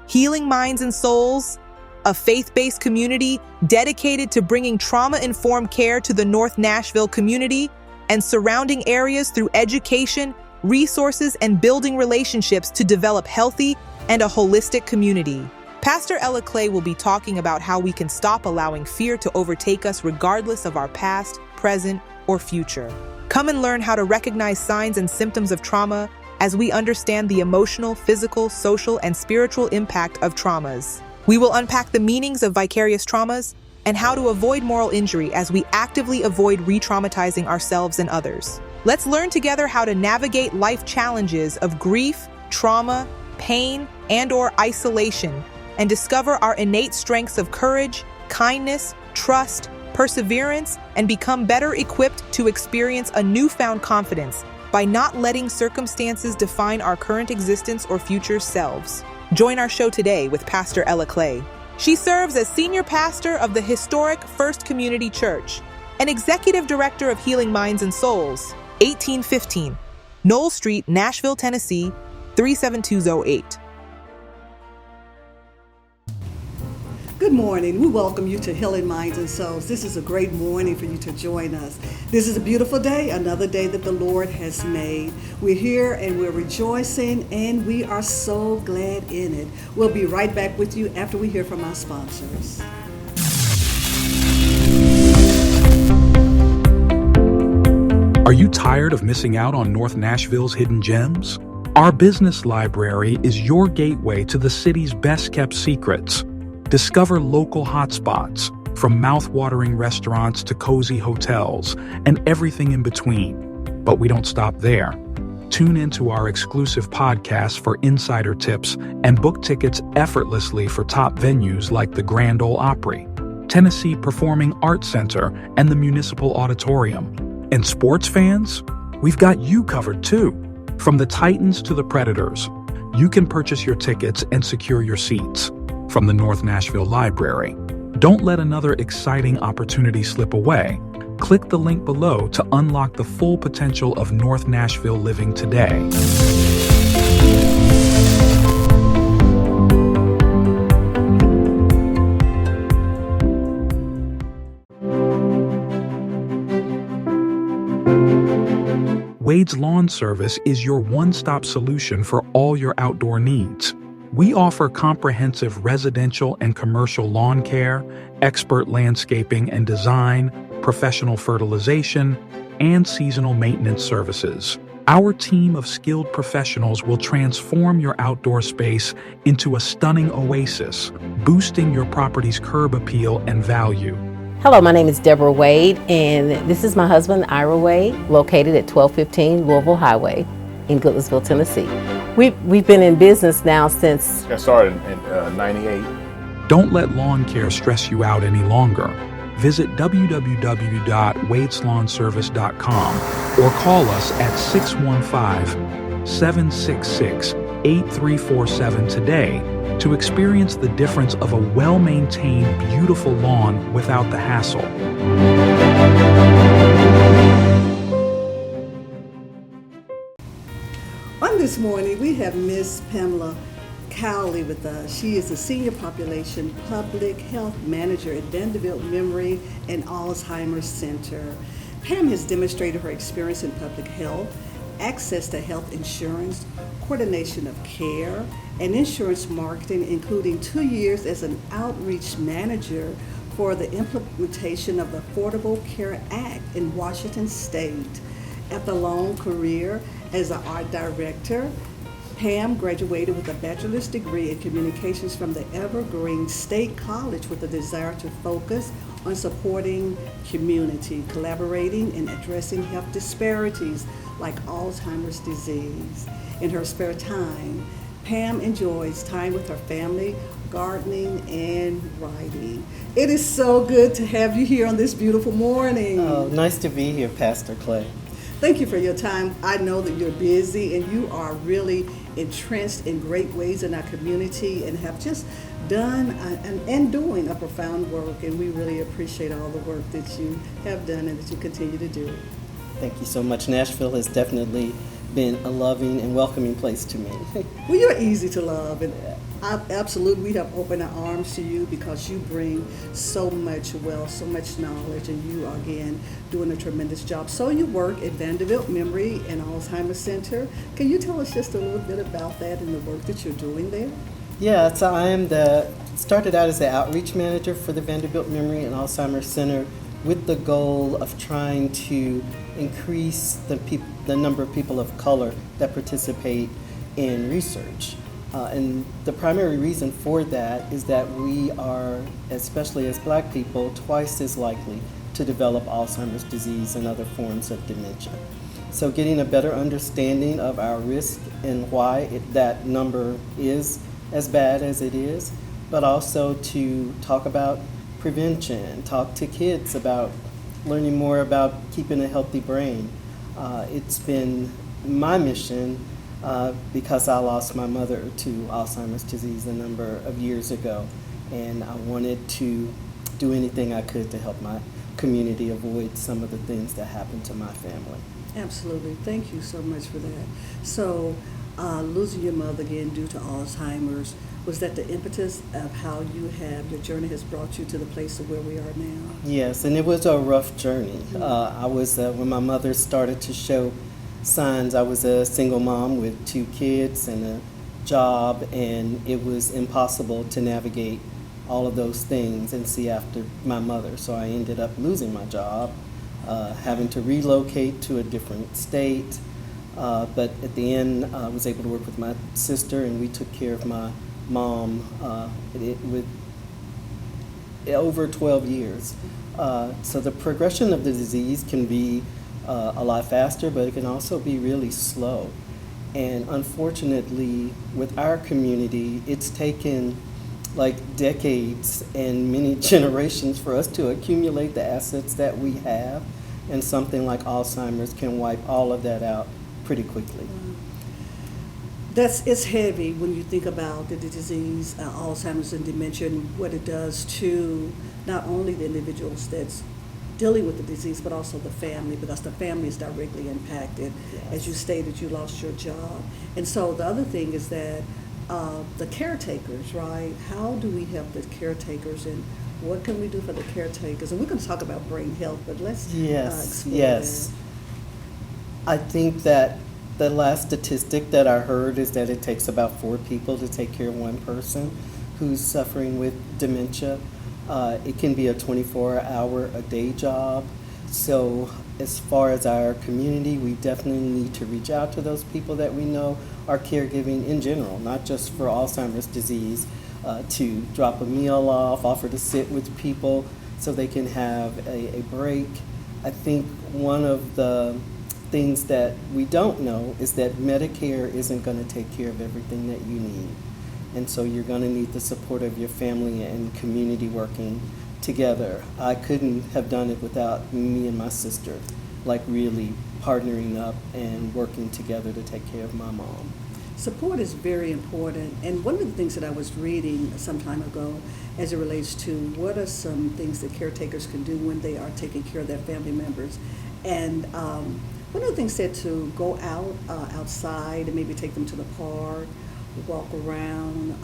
Healing Minds and Souls, a faith-based community dedicated to bringing trauma-informed care to the North Nashville community and surrounding areas through education, resources, and building relationships to develop healthy and a holistic community. Pastor Ella Clay will be talking about how we can stop allowing fear to overtake us regardless of our past, present, or future. Come and learn how to recognize signs and symptoms of trauma as we understand the emotional, physical, social, and spiritual impact of traumas. We will unpack the meanings of vicarious traumas and how to avoid moral injury as we actively avoid re-traumatizing ourselves and others. Let's learn together how to navigate life challenges of grief, trauma, pain, and/or isolation, and discover our innate strengths of courage, kindness, trust, perseverance, and become better equipped to experience a newfound confidence by not letting circumstances define our current existence or future selves. Join our show today with Pastor Ella Clay. She serves as senior pastor of the historic First Community Church and executive director of Healing Minds and Souls, 1815 Knoll Street, Nashville, Tennessee, 37208. Good morning. We welcome you to Healing Minds and Souls. This is a great morning for you to join us. This is a beautiful day, another day that the Lord has made. We're here and we're rejoicing and we are so glad in it. We'll be right back with you after we hear from our sponsors. Are you tired of missing out on North Nashville's hidden gems? Our business library is your gateway to the city's best-kept secrets. Discover local hotspots, from mouth-watering restaurants to cozy hotels, and everything in between. But we don't stop there. Tune into our exclusive podcast for insider tips and book tickets effortlessly for top venues like the Grand Ole Opry, Tennessee Performing Arts Center, and the Municipal Auditorium. And sports fans? We've got you covered too. From the Titans to the Predators, you can purchase your tickets and secure your seats. From the North Nashville Library, don't let another exciting opportunity slip away. Click the link below to unlock the full potential of North Nashville living today. Wade's Lawn Service is your one-stop solution for all your outdoor needs. We offer comprehensive residential and commercial lawn care, expert landscaping and design, professional fertilization, and seasonal maintenance services. Our team of skilled professionals will transform your outdoor space into a stunning oasis, boosting your property's curb appeal and value. Hello, my name is Deborah Wade, and this is my husband, Ira Wade, located at 1215 Louisville Highway in Goodlettsville, Tennessee. We've been in business now since... I started in 98. Don't let lawn care stress you out any longer. Visit www.wadeslawnservice.com or call us at 615-766-8347 today to experience the difference of a well-maintained, beautiful lawn without the hassle. On this morning, we have Miss Pamela Cowley with us. She is a Senior Population Public Health Manager at Vanderbilt Memory and Alzheimer's Center. Pam has demonstrated her experience in public health, access to health insurance, coordination of care, and insurance marketing, including 2 years as an outreach manager for the implementation of the Affordable Care Act in Washington State. After a long career as an art director, Pam graduated with a bachelor's degree in communications from the Evergreen State College with a desire to focus on supporting community, collaborating, and addressing health disparities like Alzheimer's disease. In her spare time, Pam enjoys time with her family, gardening, and writing. It is so good to have you here on this beautiful morning. Oh, nice to be here, Pastor Clay. Thank you for your time. I know that you're busy and you are really entrenched in great ways in our community and have just done and doing a profound work, and we really appreciate all the work that you have done and that you continue to do. Thank you so much. Nashville has definitely been a loving and welcoming place to me. Well, you're easy to love, and absolutely, we have opened our arms to you because you bring so much wealth, so much knowledge, and you are, again, doing a tremendous job. So you work at Vanderbilt Memory and Alzheimer's Center. Can you tell us just a little bit about that and the work that you're doing there? Yeah, so started out as the outreach manager for the Vanderbilt Memory and Alzheimer's Center with the goal of trying to increase the number of people of color that participate in research. And the primary reason for that is that we are, especially as Black people, twice as likely to develop Alzheimer's disease and other forms of dementia. So getting a better understanding of our risk and why that number is as bad as it is, but also to talk about prevention, talk to kids about learning more about keeping a healthy brain. It's been my mission because I lost my mother to Alzheimer's disease a number of years ago, and I wanted to do anything I could to help my community avoid some of the things that happened to my family. Absolutely. Thank you so much for that. So, losing your mother again due to Alzheimer's, was that the impetus of how your journey has brought you to the place of where we are now? Yes, and it was a rough journey. I was, when my mother started to show signs, I was a single mom with 2 kids and a job, and it was impossible to navigate all of those things and see after my mother. So I ended up losing my job, having to relocate to a different state. But at the end, I was able to work with my sister, and we took care of my mom with over 12 years. So the progression of the disease can be a lot faster, but it can also be really slow. And unfortunately, with our community, it's taken like decades and many generations for us to accumulate the assets that we have, and something like Alzheimer's can wipe all of that out pretty quickly. It's heavy when you think about the disease, Alzheimer's and dementia, and what it does to not only the individuals that's dealing with the disease, but also the family, because the family is directly impacted. Yes. As you stated, you lost your job. And so the other thing is that the caretakers, right? How do we help the caretakers, and what can we do for the caretakers? And we're going to talk about brain health, but let's explore Yes. that. I think that the last statistic that I heard is that it takes about 4 people to take care of one person who's suffering with dementia. It can be a 24-hour-a-day job. So as far as our community, we definitely need to reach out to those people that we know are caregiving in general, not just for Alzheimer's disease, to drop a meal off, offer to sit with people so they can have a break. I think one of the things that we don't know is that Medicare isn't going to take care of everything that you need. And so you're going to need the support of your family and community working together. I couldn't have done it without me and my sister, like really partnering up and working together to take care of my mom. Support is very important, and one of the things that I was reading some time ago as it relates to what are some things that caretakers can do when they are taking care of their family members. And one of the things said to go outside and maybe take them to the park, walk around,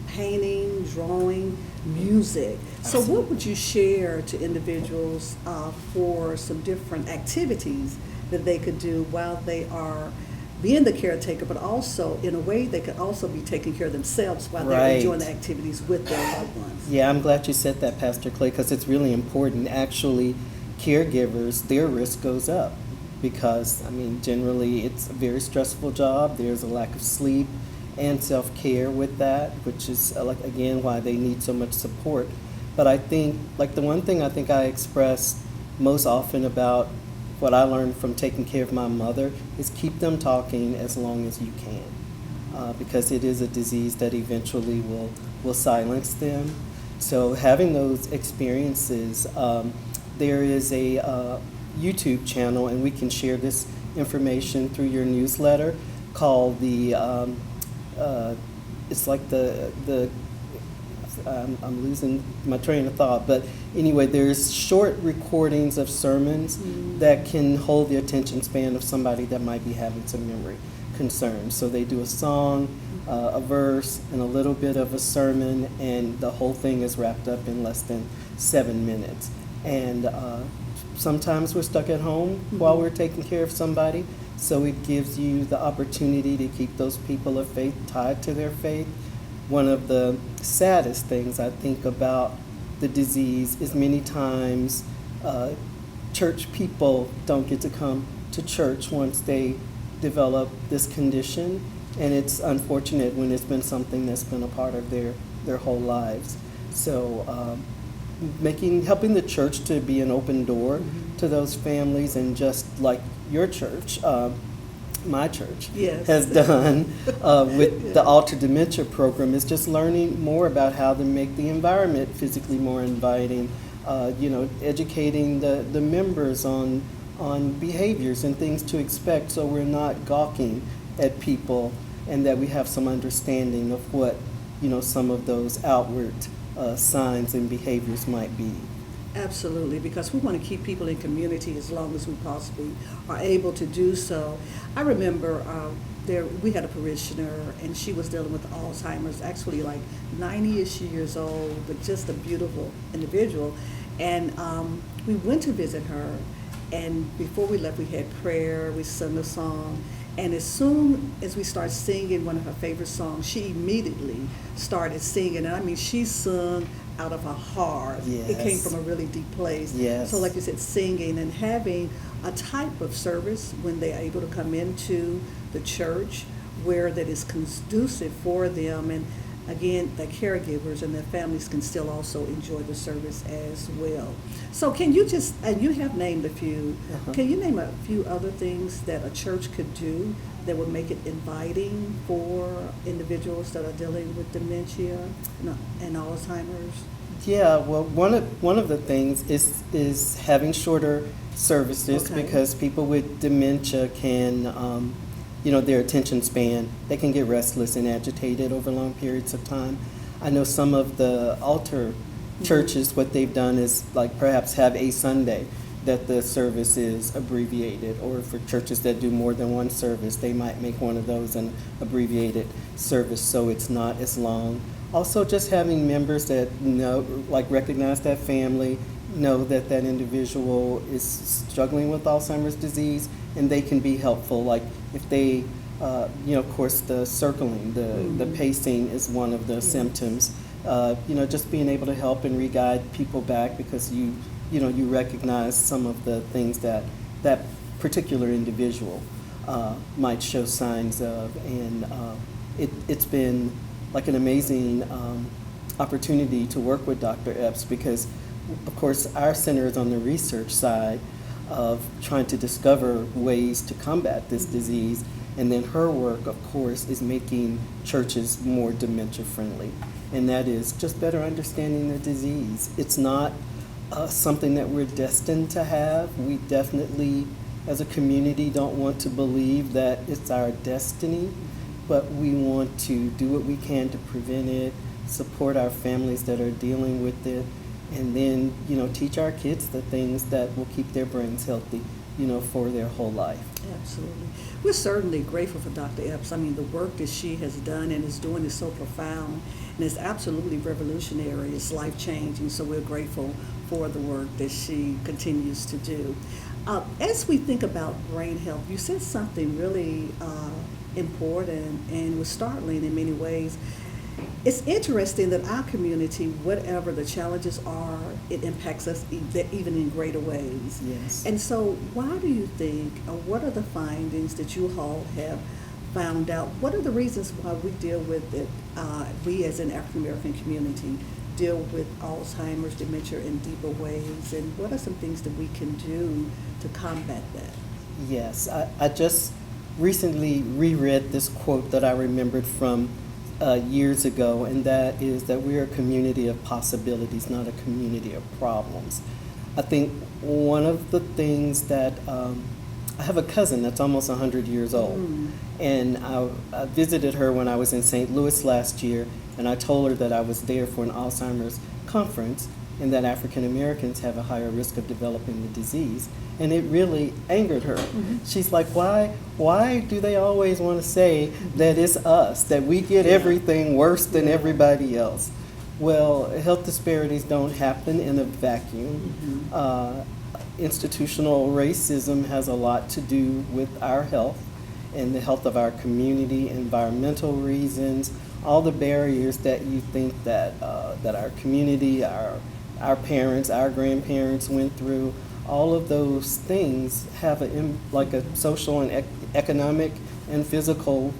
painting, drawing, music. So what would you share to individuals for some different activities that they could do while they are being the caretaker, but also in a way they could also be taking care of themselves while they're enjoying the activities with their loved ones? Yeah, I'm glad you said that, Pastor Clay, because it's really important. Actually, caregivers, their risk goes up because, I mean, generally it's a very stressful job. There's a lack of sleep and self-care with that, which is, like, again, why they need so much support. But I think, like, the one thing I think I express most often about what I learned from taking care of my mother is keep them talking as long as you can, because it is a disease that eventually will silence them. So having those experiences, there is a YouTube channel, and we can share this information through your newsletter, called the it's like the I'm losing my train of thought, but anyway, there's short recordings of sermons that can hold the attention span of somebody that might be having some memory concerns. So they do a song, a verse, and a little bit of a sermon, and the whole thing is wrapped up in less than 7 minutes. And sometimes we're stuck at home while we're taking care of somebody, so it gives you the opportunity to keep those people of faith tied to their faith. One of the saddest things I think about the disease is many times church people don't get to come to church once they develop this condition, and it's unfortunate when it's been something that's been a part of their whole lives. So helping the church to be an open door to those families, and just like your church, my church Yes. has done with the Alter Dementia program, is just learning more about how to make the environment physically more inviting, educating the members on behaviors and things to expect, so we're not gawking at people, and that we have some understanding of what some of those outward signs and behaviors might be. Absolutely, because we want to keep people in community as long as we possibly are able to do so. I remember we had a parishioner, and she was dealing with Alzheimer's, actually like 90-ish years old, but just a beautiful individual. And we went to visit her, and before we left, we had prayer, we sung a song, and as soon as we started singing one of her favorite songs, she immediately started singing, and I mean, she sung out of her heart. Yes. It came from a really deep place. Yes. So like you said, singing and having a type of service when they're able to come into the church where that is conducive for them, and again, the caregivers and their families can still also enjoy the service as well. So can you just, and you have named a few, can you name a few other things that a church could do that would make it inviting for individuals that are dealing with dementia and Alzheimer's? Yeah, well, one of the things is having shorter services, Okay. because people with dementia can, their attention span, they can get restless and agitated over long periods of time. I know some of the altar churches, what they've done is like perhaps have a Sunday that the service is abbreviated, or for churches that do more than one service, they might make one of those an abbreviated service so it's not as long. Also, just having members that recognize that family, know that that individual is struggling with Alzheimer's disease, and they can be helpful. Like if they, of course, the circling, the pacing is one of the symptoms. Just being able to help and re-guide people back, because you recognize some of the things that that particular individual might show signs of, and it's been like an amazing opportunity to work with Dr. Epps, because of course our center is on the research side of trying to discover ways to combat this disease, and then her work, of course, is making churches more dementia friendly, and that is just better understanding the disease. It's not something that we're destined to have. We definitely, as a community, don't want to believe that it's our destiny, but we want to do what we can to prevent it, support our families that are dealing with it, and then, teach our kids the things that will keep their brains healthy, for their whole life. Absolutely. We're certainly grateful for Dr. Epps. I mean, the work that she has done and is doing is so profound, and it's absolutely revolutionary. It's life-changing, so we're grateful for the work that she continues to do. As we think about brain health, you said something really important and was startling in many ways. It's interesting that our community, whatever the challenges are, it impacts us even in greater ways. Yes. And so why do you think, or what are the findings that you all have found out? What are the reasons why we deal with it, we as an African American community deal with Alzheimer's, dementia in deeper ways, and what are some things that we can do to combat that? Yes, I just recently reread this quote that I remembered from years ago, and that is that we're a community of possibilities, not a community of problems. I think one of the things that I have a cousin that's almost 100 years old, and I visited her when I was in St. Louis last year, and I told her that I was there for an Alzheimer's conference and that African Americans have a higher risk of developing the disease. And it really angered her. She's like, why do they always want to say that it's us, that we get everything worse than everybody else? Well, health disparities don't happen in a vacuum. Institutional racism has a lot to do with our health and the health of our community, environmental reasons, all the barriers that you think that that our community, our parents, our grandparents went through. All of those things have like a social and economic and physical,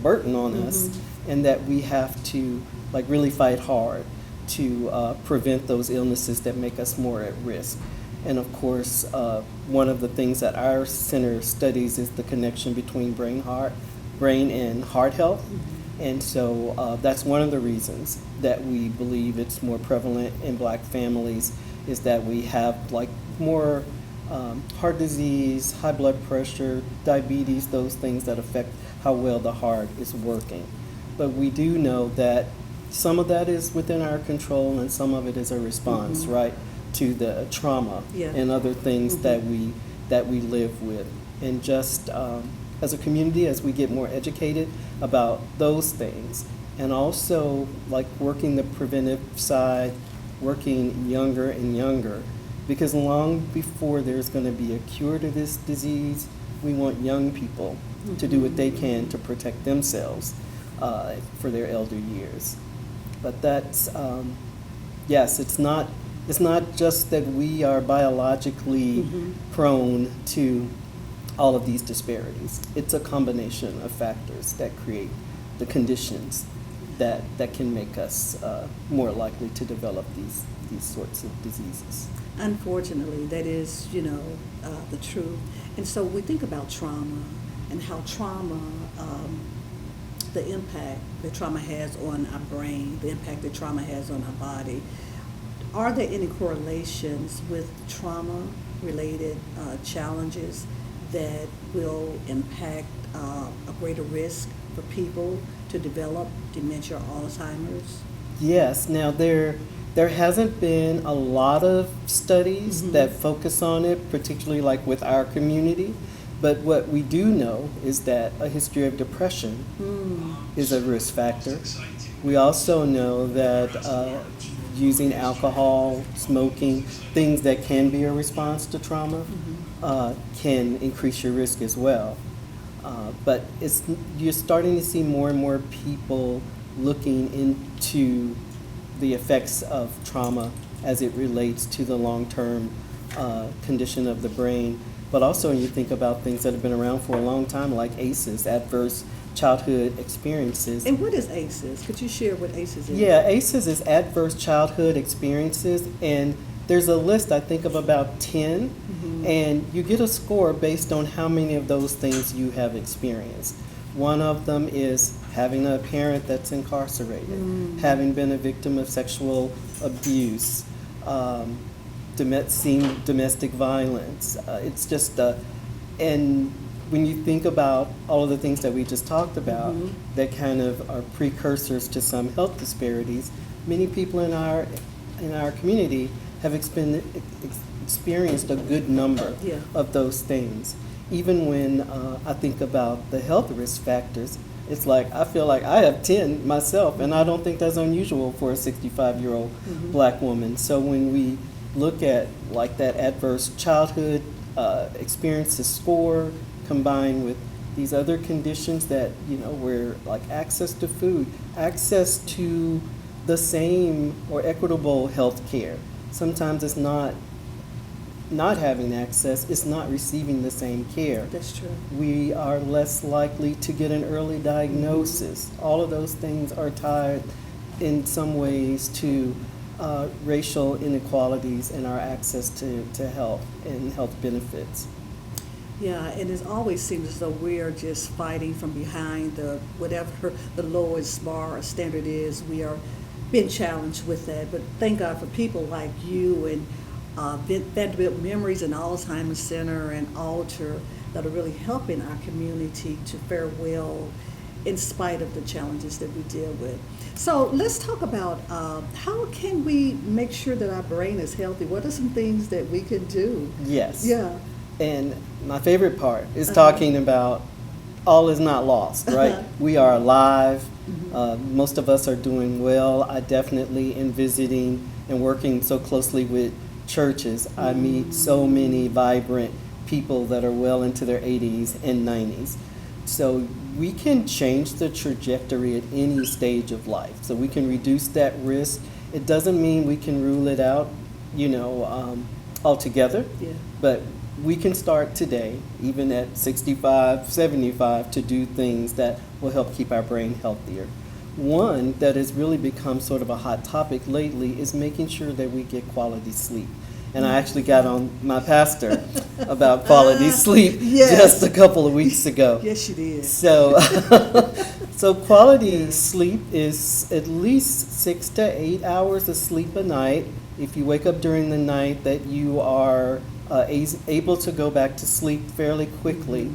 burden on us, and that we have to like really fight hard to prevent those illnesses that make us more at risk. And of course, one of the things that our center studies is the connection between brain and heart health. And so that's one of the reasons that we believe it's more prevalent in Black families, is that we have like more heart disease, high blood pressure, diabetes, those things that affect how well the heart is working. But we do know that some of that is within our control and some of it is a response, right, to the trauma and other things that we live with. And just as a community, as we get more educated about those things, and also like working the preventive side, working younger and younger, because long before there's going to be a cure to this disease, we want young people to do what they can to protect themselves for their elder years. But that's, yes, it's not just that we are biologically prone to all of these disparities. It's a combination of factors that create the conditions that can make us more likely to develop these sorts of diseases. Unfortunately, that is, the truth. And so we think about trauma and how trauma, the impact that trauma has on our brain, the impact that trauma has on our body. Are there any correlations with trauma-related challenges that will impact a greater risk for people to develop dementia or Alzheimer's? Yes. Now, there hasn't been a lot of studies that focus on it, particularly like with our community. But what we do know is that a history of depression is a risk factor. We also know that using alcohol, smoking, things that can be a response to trauma can increase your risk as well. But you're starting to see more and more people looking into the effects of trauma as it relates to the long-term condition of the brain. But also when you think about things that have been around for a long time, like ACEs, adverse childhood experiences. And what is ACEs? Could you share what ACEs is? Yeah, ACEs is adverse childhood experiences, and there's a list, I think, of about 10, and you get a score based on how many of those things you have experienced. One of them is having a parent that's incarcerated, having been a victim of sexual abuse, domestic violence. It's just, and when you think about all of the things that we just talked about that kind of are precursors to some health disparities, many people in our community have experienced a good number of those things. Even when I think about the health risk factors, it's like I feel like I have 10 myself, and I don't think that's unusual for a 65-year-old Black woman. So when we look at like that adverse childhood experiences score combined with these other conditions that, where like access to food, access to the same or equitable health care. Sometimes it's not having access, it's not receiving the same care. That's true. We are less likely to get an early diagnosis. All of those things are tied in some ways to racial inequalities in our access to health and health benefits. Yeah, and it always seems as though we're just fighting from behind whatever the lowest bar or standard is. We are being challenged with that. But thank God for people like you and Vanderbilt Memories and Alzheimer's Center and Alter that are really helping our community to fare well in spite of the challenges that we deal with. So let's talk about how can we make sure that our brain is healthy? What are some things that we can do? Yes. Yeah. And my favorite part is talking about all is not lost, right? We are alive. Most of us are doing well. I definitely, in visiting and working so closely with churches, I meet so many vibrant people that are well into their 80s and 90s. So we can change the trajectory at any stage of life. So we can reduce that risk. It doesn't mean we can rule it out, altogether. Yeah. But we can start today, even at 65, 75, to do things that will help keep our brain healthier. One that has really become sort of a hot topic lately is making sure that we get quality sleep. And I actually got on my pastor about quality sleep Yes. just a couple of weeks ago. Yes, you did. So, so quality sleep is at least 6 to 8 hours of sleep a night. If you wake up during the night, that you are able to go back to sleep fairly quickly.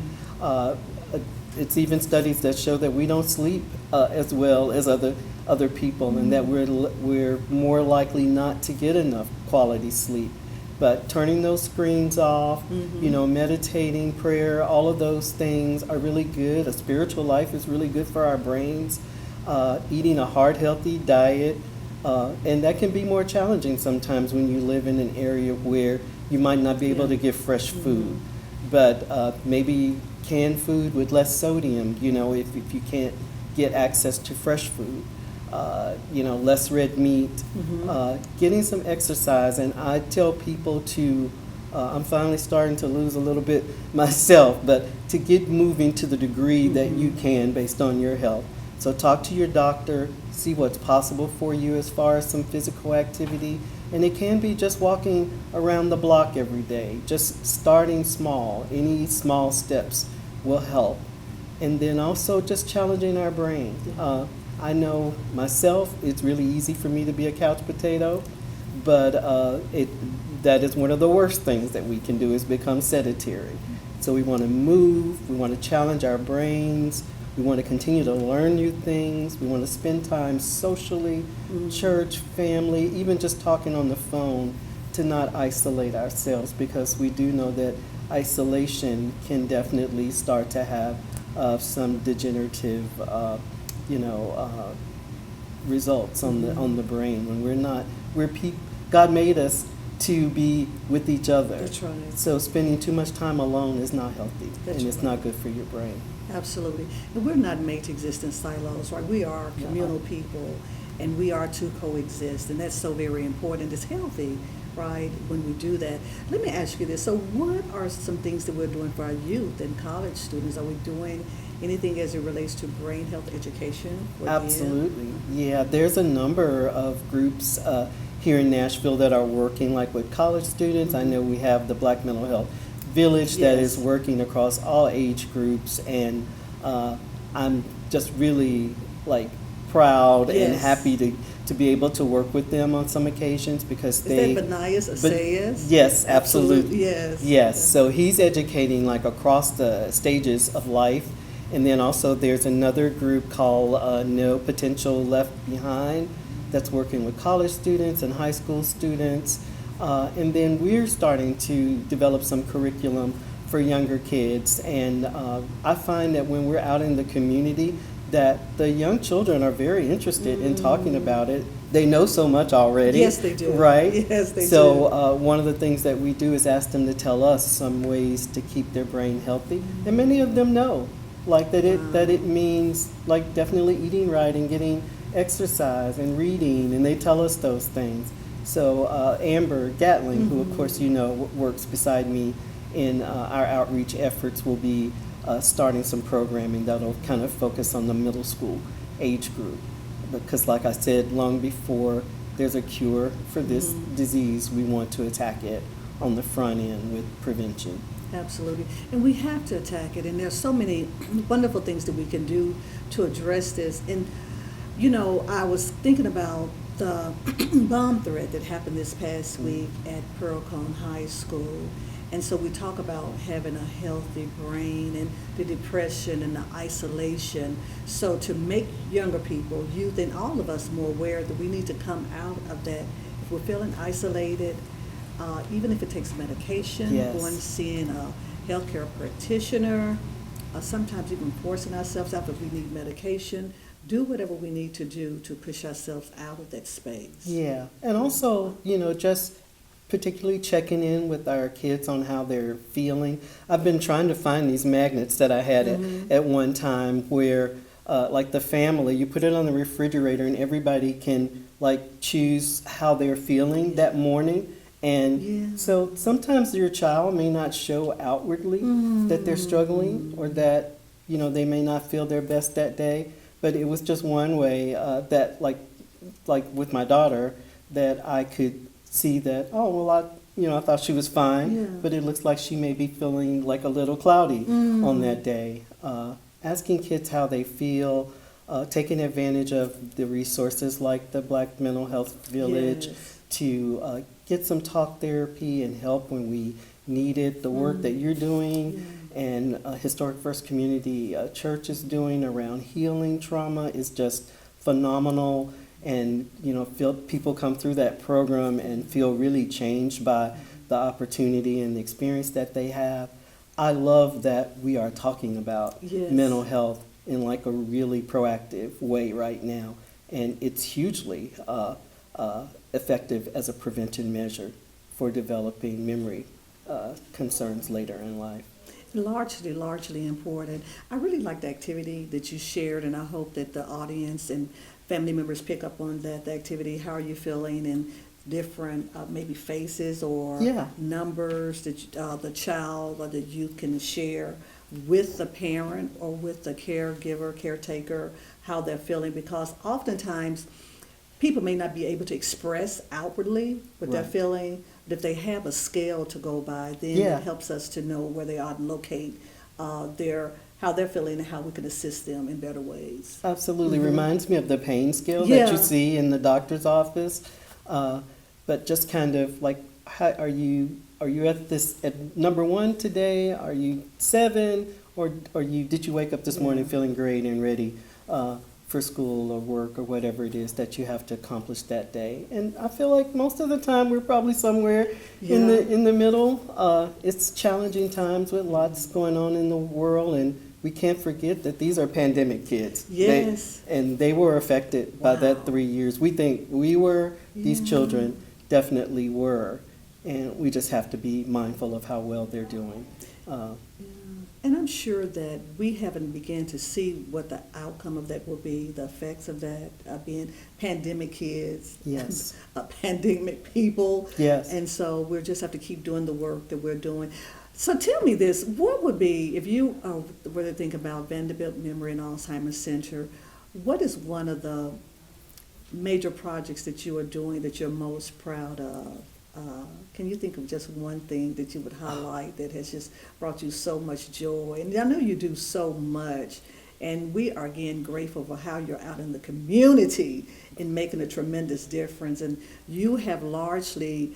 It's even studies that show that we don't sleep as well as other people, and that we're more likely not to get enough quality sleep. But turning those screens off, meditating, prayer, all of those things are really good. A spiritual life is really good for our brains. Eating a heart healthy diet, and that can be more challenging sometimes when you live in an area where you might not be able to get fresh food. But maybe canned food with less sodium, if you can't get access to fresh food. Less red meat, getting some exercise. And I tell people to, I'm finally starting to lose a little bit myself, but to get moving to the degree that you can based on your health. So talk to your doctor, see what's possible for you as far as some physical activity. And it can be just walking around the block every day, just starting small. Any small steps will help. And then also just challenging our brain. I know myself, it's really easy for me to be a couch potato, but that is one of the worst things that we can do, is become sedentary. So we want to move, we want to challenge our brains, we want to continue to learn new things, we want to spend time socially, church, family, even just talking on the phone, to not isolate ourselves, because we do know that isolation can definitely start to have some degenerative results on the brain when we're not. God made us to be with each other. That's right. So spending too much time alone is not healthy, That's and it's right. not good for your brain. Absolutely. And we're not made to exist in silos, right? We are communal people, and we are to coexist, and that's so very important. It's healthy, right, when we do that. Let me ask you this. So what are some things that we're doing for our youth and college students? Are we doing anything as it relates to brain health education for them? Absolutely. Yeah, there's a number of groups here in Nashville that are working, like with college students. I know we have the Black Mental Health Village that is Yes. working across all age groups, and I'm just really proud and Yes. happy to be able to work with them on some occasions, because Is they. that Benias Assayas? Yes, absolutely. Yes. Yes, so he's educating across the stages of life. And then also there's another group called No Potential Left Behind that's working with college students and high school students. And then we're starting to develop some curriculum for younger kids. And I find that when we're out in the community, that the young children are very interested in talking about it. They know so much already. Yes, they do. Right? Yes, they do. So one of the things that we do is ask them to tell us some ways to keep their brain healthy. And many of them know. That it means definitely eating right and getting exercise and reading, and they tell us those things. So Amber Gatling, who of course works beside me in our outreach efforts, will be starting some programming that'll kind of focus on the middle school age group, because like I said, long before there's a cure for this disease, we want to attack it on the front end with prevention. Absolutely. And we have to attack it. And there's so many wonderful things that we can do to address this. And, I was thinking about the bomb threat that happened this past week at Pearl-Cohn High School. And so we talk about having a healthy brain and the depression and the isolation. So to make younger people, youth, and all of us more aware that we need to come out of that. If we're feeling isolated, even if it takes medication, Yes. going and seeing a healthcare practitioner, sometimes even forcing ourselves out if we need medication, do whatever we need to do to push ourselves out of that space. Yeah, and also, just particularly checking in with our kids on how they're feeling. I've been trying to find these magnets that I had at one time where, like the family, you put it on the refrigerator and everybody can like choose how they're feeling that morning. And so sometimes your child may not show outwardly that they're struggling or that, they may not feel their best that day. But it was just one way that, like with my daughter, that I could see that, I thought she was fine, but it looks like she may be feeling like a little cloudy on that day. Asking kids how they feel, taking advantage of the resources like the Black Mental Health Village to get some talk therapy and help when we need it, the work that you're doing and Historic First Community Church is doing around healing trauma is just phenomenal. And, feel people come through that program and feel really changed by the opportunity and the experience that they have. I love that we are talking about mental health in like a really proactive way right now. And it's hugely effective as a prevention measure for developing memory concerns later in life. Largely important. I really like the activity that you shared, and I hope that the audience and family members pick up on that, the activity. How are you feeling? And different maybe faces or numbers that the child or the youth can share with the parent or with the caregiver, caretaker, how they're feeling, because oftentimes people may not be able to express outwardly what they're feeling, but if they have a scale to go by, then it helps us to know where they are and locate how they're feeling and how we can assist them in better ways. Absolutely. Reminds me of the pain scale that you see in the doctor's office. But just kind of like, how, are you at number 1 today? Are you 7? Or did you wake up this morning feeling great and ready for school or work or whatever it is that you have to accomplish that day? And I feel like most of the time we're probably somewhere in the middle. It's challenging times with lots going on in the world, and we can't forget that these are pandemic kids. Yes. They were affected by that 3 years. We think we were, these children definitely were, and we just have to be mindful of how well they're doing. And I'm sure that we haven't begun to see what the outcome of that will be, the effects of that, being pandemic kids, pandemic people. Yes. And so we'll just have to keep doing the work that we're doing. So tell me this, what would be, if you were to think about Vanderbilt Memory and Alzheimer's Center, what is one of the major projects that you are doing that you're most proud of? Can you think of just one thing that you would highlight that has just brought you so much joy? And I know you do so much, and we are again grateful for how you're out in the community and making a tremendous difference. And you have largely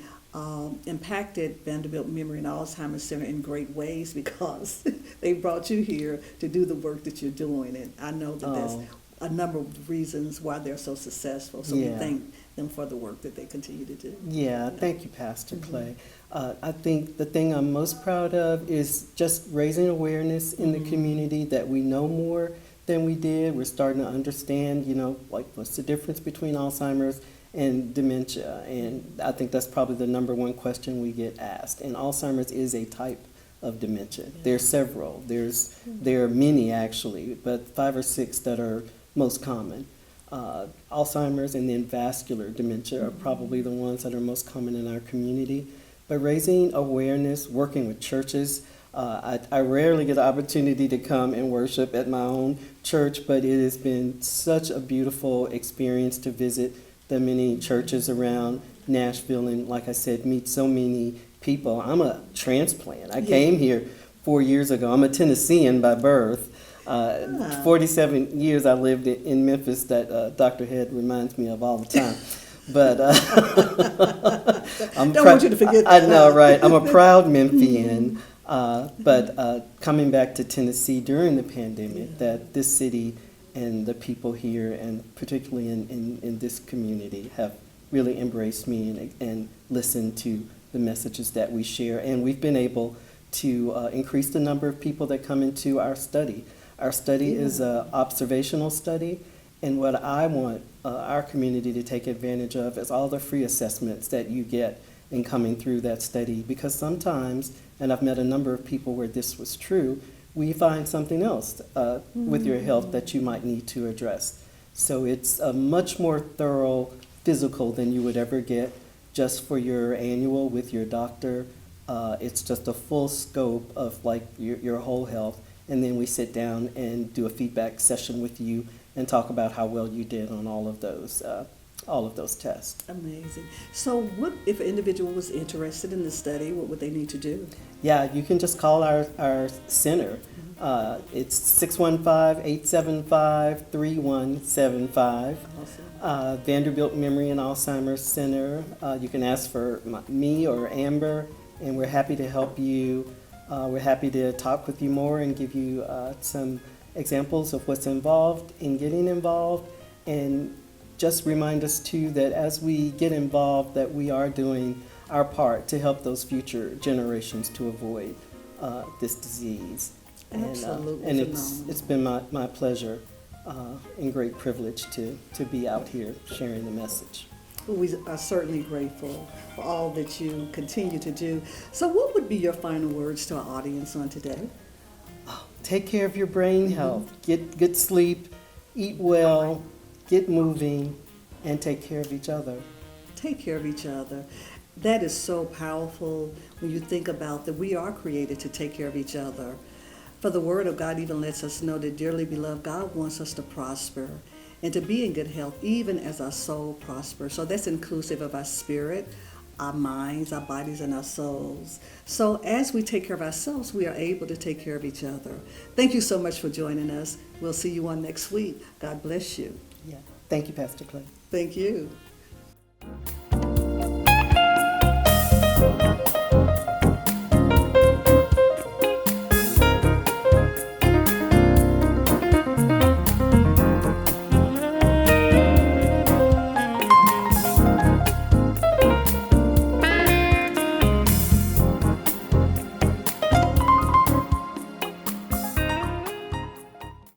impacted Vanderbilt Memory and Alzheimer's Center in great ways because they brought you here to do the work that you're doing. And I know that there's a number of reasons why they're so successful. So we thank them for the work that they continue to do. Yeah, thank you, Pastor Clay. I think the thing I'm most proud of is just raising awareness in the community that we know more than we did. We're starting to understand, like what's the difference between Alzheimer's and dementia. And I think that's probably the number one question we get asked. And Alzheimer's is a type of dementia. There's several. There are many actually, but 5 or 6 that are most common. Alzheimer's and then vascular dementia are probably the ones that are most common in our community. But raising awareness, working with churches. I rarely get the opportunity to come and worship at my own church, but it has been such a beautiful experience to visit the many churches around Nashville and, like I said, meet so many people. I'm a transplant. I came here 4 years ago. I'm a Tennessean by birth. 47 years I lived in Memphis that Dr. Head reminds me of all the time. But Don't want you to forget I that. know, right? I'm a proud Memphian. But coming back to Tennessee during the pandemic, that this city and the people here, and particularly in this community, have really embraced me and listened to the messages that we share. And we've been able to increase the number of people that come into our study. Our study is an observational study, and what I want our community to take advantage of is all the free assessments that you get in coming through that study, because sometimes, and I've met a number of people where this was true, we find something else with your health that you might need to address. So it's a much more thorough physical than you would ever get just for your annual with your doctor. It's just a full scope of like your whole health, and then we sit down and do a feedback session with you and talk about how well you did on all of those tests. Amazing. So what if an individual was interested in the study, what would they need to do? Yeah, you can just call our center. It's 615-875-3175. Awesome. Vanderbilt Memory and Alzheimer's Center. You can ask for me or Amber, and we're happy to help you. We're happy to talk with you more and give you some examples of what's involved in getting involved, and just remind us too that as we get involved that we are doing our part to help those future generations to avoid this disease. Absolutely. And phenomenal. it's been my pleasure and great privilege to be out here sharing the message. Well, we are certainly grateful for all that you continue to do. So what would be your final words to our audience on today? Take care of your brain health, get good sleep, eat well, get moving, and take care of each other. Take care of each other. That is so powerful when you think about that we are created to take care of each other. For the Word of God even lets us know that, dearly beloved, God wants us to prosper and to be in good health, even as our soul prospers. So that's inclusive of our spirit, our minds, our bodies, and our souls. So as we take care of ourselves, we are able to take care of each other. Thank you so much for joining us. We'll see you on next week. God bless you. Yeah. Thank you, Pastor Clay. Thank you.